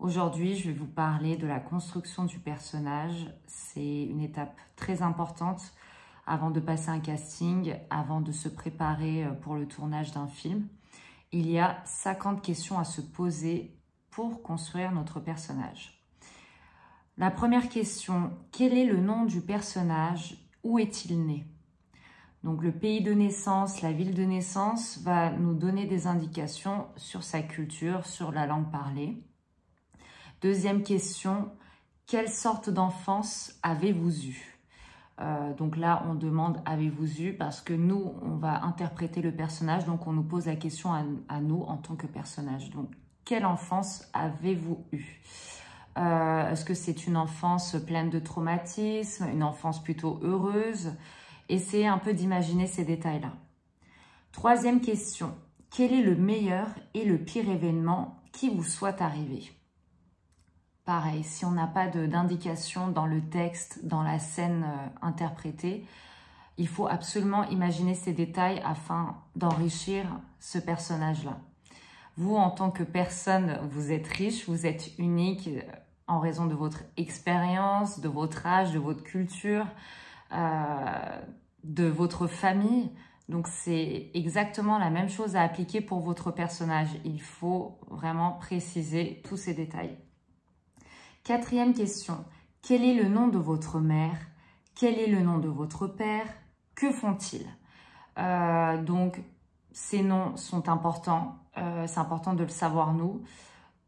Aujourd'hui, je vais vous parler de la construction du personnage. C'est une étape très importante avant de passer un casting, avant de se préparer pour le tournage d'un film. Il y a 50 questions à se poser pour construire notre personnage. La première question, quel est le nom du personnage? Où est-il né? Donc le pays de naissance, la ville de naissance va nous donner des indications sur sa culture, sur la langue parlée. Deuxième question, quelle sorte d'enfance avez-vous eu? Donc là, on demande avez-vous eu parce que nous, on va interpréter le personnage, donc on nous pose la question à nous en tant que personnage. Donc, quelle enfance avez-vous eu? Est-ce que c'est une enfance pleine de traumatismes, une enfance plutôt heureuse? Essayez un peu d'imaginer ces détails-là. Troisième question, quel est le meilleur et le pire événement qui vous soit arrivé? Pareil, si on n'a pas d'indication dans le texte, dans la scène interprétée, il faut absolument imaginer ces détails afin d'enrichir ce personnage-là. Vous, en tant que personne, vous êtes riche, vous êtes unique en raison de votre expérience, de votre âge, de votre culture, de votre famille. Donc, c'est exactement la même chose à appliquer pour votre personnage. Il faut vraiment préciser tous ces détails. Quatrième question, quel est le nom de votre mère? Quel est le nom de votre père? Que font-ils? Donc, ces noms sont importants. C'est important de le savoir, nous.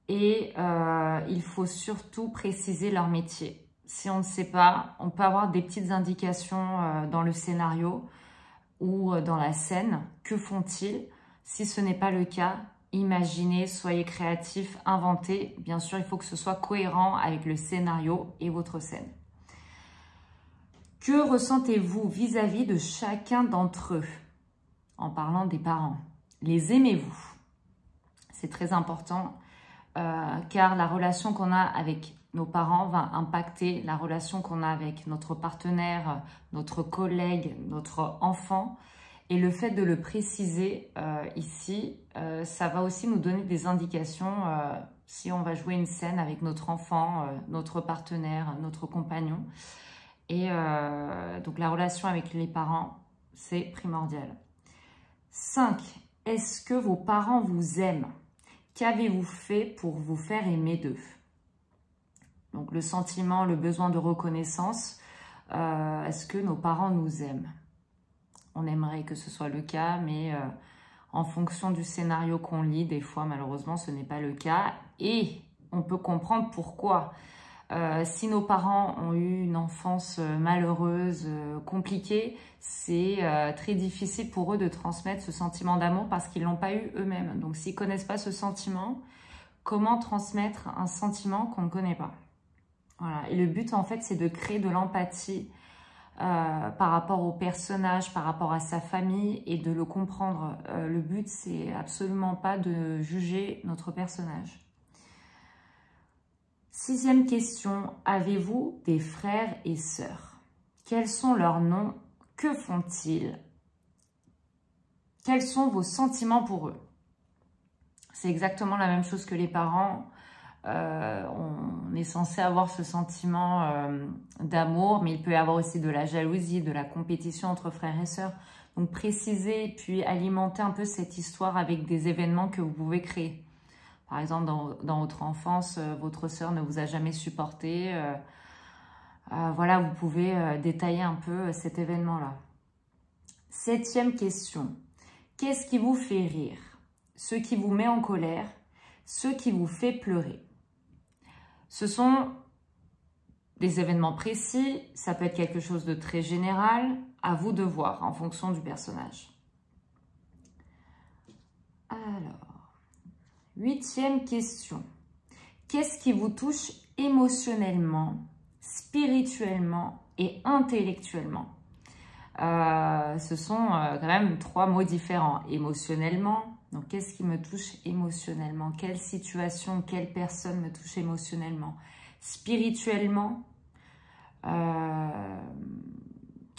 Et il faut surtout préciser leur métier. Si on ne sait pas, on peut avoir des petites indications dans le scénario ou dans la scène. Que font-ils? Si ce n'est pas le cas, imaginez, soyez créatifs, inventez. Bien sûr, il faut que ce soit cohérent avec le scénario et votre scène. Que ressentez-vous vis-à-vis de chacun d'entre eux? En parlant des parents. Les aimez-vous? C'est très important car la relation qu'on a avec nos parents va impacter la relation qu'on a avec notre partenaire, notre collègue, notre enfant. Et le fait de le préciser ici, ça va aussi nous donner des indications si on va jouer une scène avec notre enfant, notre partenaire, notre compagnon. Et donc la relation avec les parents, c'est primordial. 5. Est-ce que vos parents vous aiment? Qu'avez-vous fait pour vous faire aimer d'eux? Donc le sentiment, le besoin de reconnaissance, est-ce que nos parents nous aiment? On aimerait que ce soit le cas, mais en fonction du scénario qu'on lit, des fois, malheureusement, ce n'est pas le cas. Et on peut comprendre pourquoi. Si nos parents ont eu une enfance malheureuse, compliquée, c'est très difficile pour eux de transmettre ce sentiment d'amour parce qu'ils ne l'ont pas eu eux-mêmes. Donc, s'ils ne connaissent pas ce sentiment, comment transmettre un sentiment qu'on ne connaît pas? Voilà. Et le but, en fait, c'est de créer de l'empathie par rapport au personnage, par rapport à sa famille et de le comprendre. Le but, c'est absolument pas de juger notre personnage. 6e question, avez-vous des frères et sœurs? Quels sont leurs noms? Que font-ils? Quels sont vos sentiments pour eux? C'est exactement la même chose que les parents. On est censé avoir ce sentiment d'amour, mais il peut y avoir aussi de la jalousie, de la compétition entre frères et sœurs. Donc précisez, puis alimenter un peu cette histoire avec des événements que vous pouvez créer. Par exemple, dans votre enfance, votre sœur ne vous a jamais supporté. Voilà, vous pouvez détailler un peu cet événement-là. 7e question. Qu'est-ce qui vous fait rire? Ce qui vous met en colère? Ce qui vous fait pleurer? Ce sont des événements précis. Ça peut être quelque chose de très général. À vous de voir en fonction du personnage. Alors. 8e question. Qu'est-ce qui vous touche émotionnellement, spirituellement et intellectuellement? Ce sont quand même 3 mots différents. Émotionnellement, donc qu'est-ce qui me touche émotionnellement? Quelle situation, quelle personne me touche émotionnellement? Spirituellement,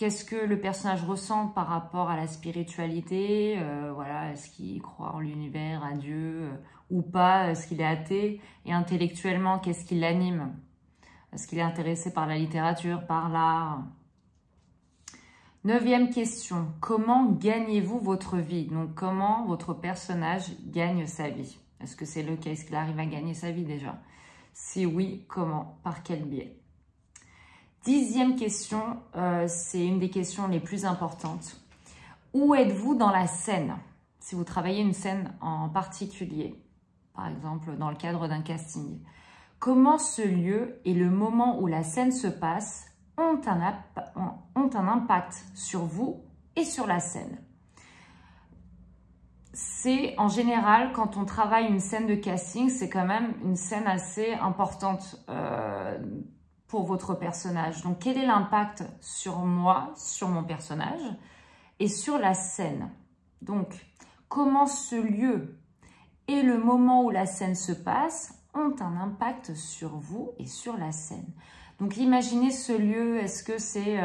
qu'est-ce que le personnage ressent par rapport à la spiritualité, voilà, est-ce qu'il croit en l'univers, à Dieu ou pas, est-ce qu'il est athée, et intellectuellement, qu'est-ce qui l'anime? Est-ce qu'il est intéressé par la littérature, par l'art? 9e question, comment gagnez-vous votre vie? Donc, comment votre personnage gagne sa vie? Est-ce que c'est le cas? Est-ce qu'il arrive à gagner sa vie déjà? Si oui, comment? Par quel biais? 10e question, c'est une des questions les plus importantes. Où êtes-vous dans la scène? Si vous travaillez une scène en particulier, par exemple dans le cadre d'un casting. Comment ce lieu et le moment où la scène se passe ont un impact sur vous et sur la scène? C'est en général, quand on travaille une scène de casting, c'est quand même une scène assez importante pour votre personnage. Donc, quel est l'impact sur moi, sur mon personnage et sur la scène? Donc, comment ce lieu et le moment où la scène se passe ont un impact sur vous et sur la scène? Donc, imaginez ce lieu, est-ce que c'est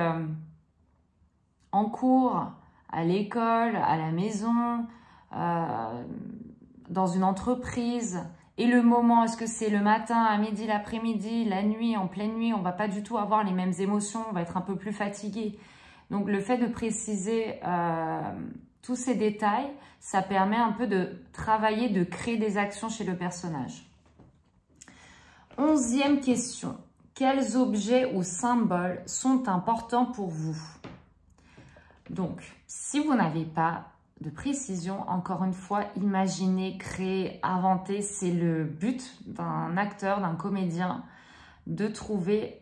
en cours, à l'école, à la maison, dans une entreprise? Et le moment, est-ce que c'est le matin, à midi, l'après-midi, la nuit, en pleine nuit? On ne va pas du tout avoir les mêmes émotions, on va être un peu plus fatigué. Donc, le fait de préciser tous ces détails, ça permet un peu de travailler, de créer des actions chez le personnage. 11e question. Quels objets ou symboles sont importants pour vous? Donc, si vous n'avez pas de précision, encore une fois, imaginer, créer, inventer, c'est le but d'un acteur, d'un comédien, de trouver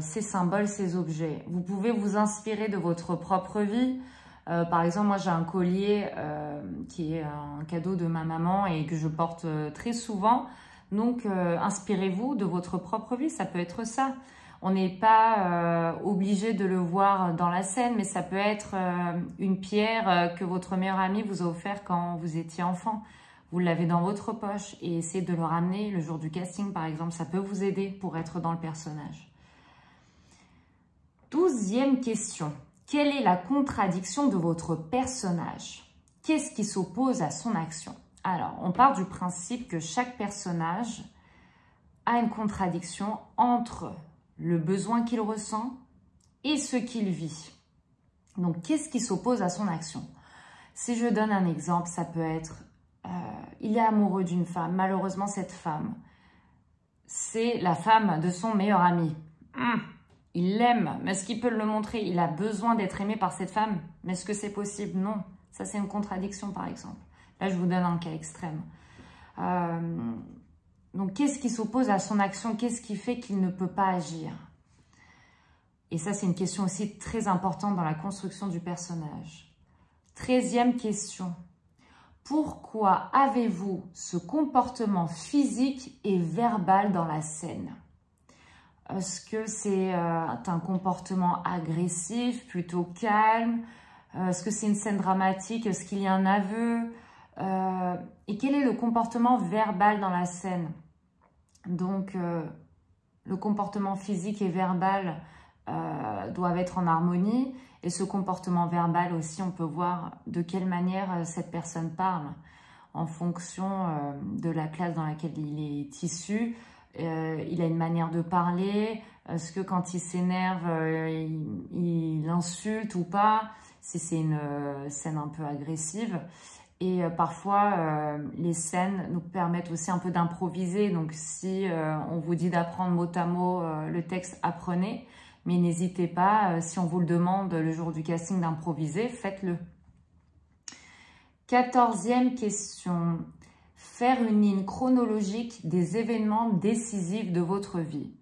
ces symboles, ces objets. Vous pouvez vous inspirer de votre propre vie. Par exemple, moi j'ai un collier qui est un cadeau de ma maman et que je porte très souvent. Donc, inspirez-vous de votre propre vie, ça peut être ça. On n'est pas obligé de le voir dans la scène, mais ça peut être une pierre que votre meilleur ami vous a offert quand vous étiez enfant. Vous l'avez dans votre poche et essayez de le ramener le jour du casting, par exemple. Ça peut vous aider pour être dans le personnage. 12e question. Quelle est la contradiction de votre personnage? Qu'est-ce qui s'oppose à son action? Alors, on part du principe que chaque personnage a une contradiction entre le besoin qu'il ressent et ce qu'il vit. Donc, qu'est-ce qui s'oppose à son action? Si je donne un exemple, ça peut être, il est amoureux d'une femme. Malheureusement, cette femme, c'est la femme de son meilleur ami. Il l'aime, mais est-ce qu'il peut le montrer? Il a besoin d'être aimé par cette femme, mais est-ce que c'est possible? Non. Ça, c'est une contradiction, par exemple. Là, je vous donne un cas extrême. Donc, qu'est-ce qui s'oppose à son action? Qu'est-ce qui fait qu'il ne peut pas agir? Et ça, c'est une question aussi très importante dans la construction du personnage. 13e question. Pourquoi avez-vous ce comportement physique et verbal dans la scène? Est-ce que c'est un comportement agressif, plutôt calme? Est-ce que c'est une scène dramatique? Est-ce qu'il y a un aveu? Et quel est le comportement verbal dans la scène? Donc, le comportement physique et verbal doivent être en harmonie. Et ce comportement verbal aussi, on peut voir de quelle manière cette personne parle en fonction de la classe dans laquelle il est issu. Il a une manière de parler. Est-ce que quand il s'énerve, il insulte ou pas? Si c'est une scène un peu agressive. Et parfois, les scènes nous permettent aussi un peu d'improviser. Donc, si on vous dit d'apprendre mot à mot le texte, apprenez. Mais n'hésitez pas, si on vous le demande le jour du casting d'improviser, faites-le. 14e question. Faire une ligne chronologique des événements décisifs de votre vie.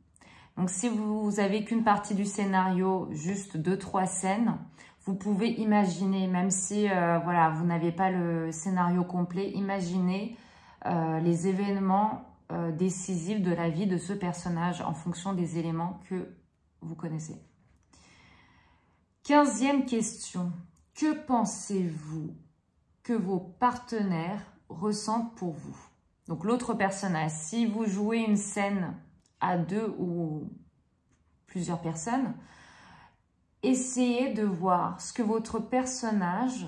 Donc, si vous avez qu'une partie du scénario, juste 2-3 scènes, vous pouvez imaginer, même si voilà, vous n'avez pas le scénario complet, imaginez les événements décisifs de la vie de ce personnage en fonction des éléments que vous connaissez. 15e question. Que pensez-vous que vos partenaires ressentent pour vous? Donc l'autre personnage, si vous jouez une scène à 2 ou plusieurs personnes, essayez de voir ce que votre personnage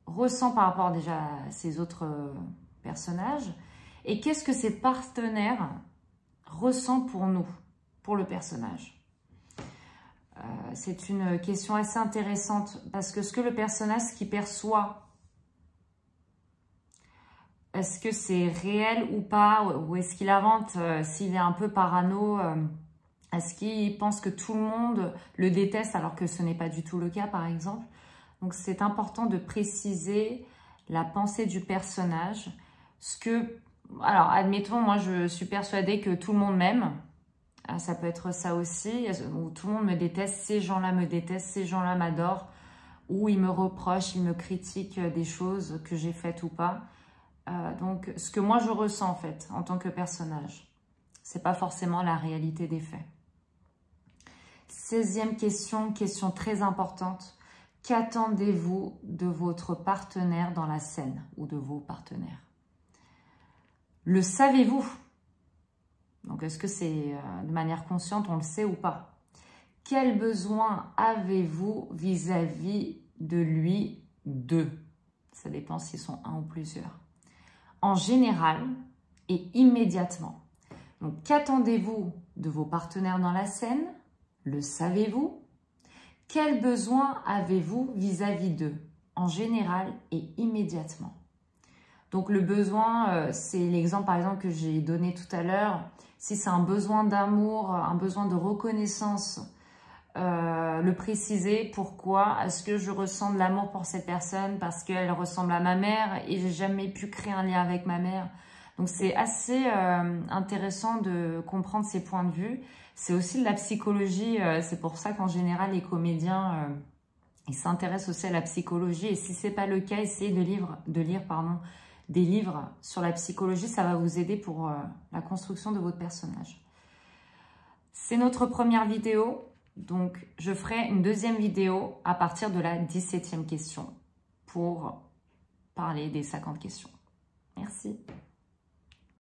ressent par rapport déjà à ses autres personnages et qu'est-ce que ses partenaires ressentent pour nous, pour le personnage. C'est une question assez intéressante parce que ce que le personnage, ce qu'il perçoit, est-ce que c'est réel ou pas, ou est-ce qu'il invente, s'il est un peu parano, est-ce qu'il pense que tout le monde le déteste alors que ce n'est pas du tout le cas par exemple. Donc c'est important de préciser la pensée du personnage. Alors admettons, moi je suis persuadée que tout le monde m'aime. Ça peut être ça aussi, où tout le monde me déteste, ces gens-là me détestent, ces gens-là m'adorent, ou ils me reprochent, ils me critiquent des choses que j'ai faites ou pas. Donc, ce que moi je ressens en fait, en tant que personnage, c'est pas forcément la réalité des faits. 16e question, question très importante. Qu'attendez-vous de votre partenaire dans la scène ou de vos partenaires? Le savez-vous? Donc, est-ce que c'est de manière consciente, on le sait ou pas? Quel besoin avez-vous vis-à-vis de lui, d'eux? Ça dépend s'ils sont un ou plusieurs. En général et immédiatement. Donc, qu'attendez-vous de vos partenaires dans la scène? Le savez-vous? Quel besoin avez-vous vis-à-vis d'eux? En général et immédiatement. Donc, le besoin, c'est l'exemple par exemple que j'ai donné tout à l'heure. Si c'est un besoin d'amour, un besoin de reconnaissance, le préciser. Pourquoi? Est-ce que je ressens de l'amour pour cette personne parce qu'elle ressemble à ma mère et j'ai jamais pu créer un lien avec ma mère? Donc c'est assez intéressant de comprendre ces points de vue. C'est aussi de la psychologie. C'est pour ça qu'en général les comédiens ils s'intéressent aussi à la psychologie. Et si c'est pas le cas, essayez de lire des livres sur la psychologie. Ça va vous aider pour la construction de votre personnage. C'est notre première vidéo. Donc, je ferai une deuxième vidéo à partir de la 17e question pour parler des 50 questions. Merci.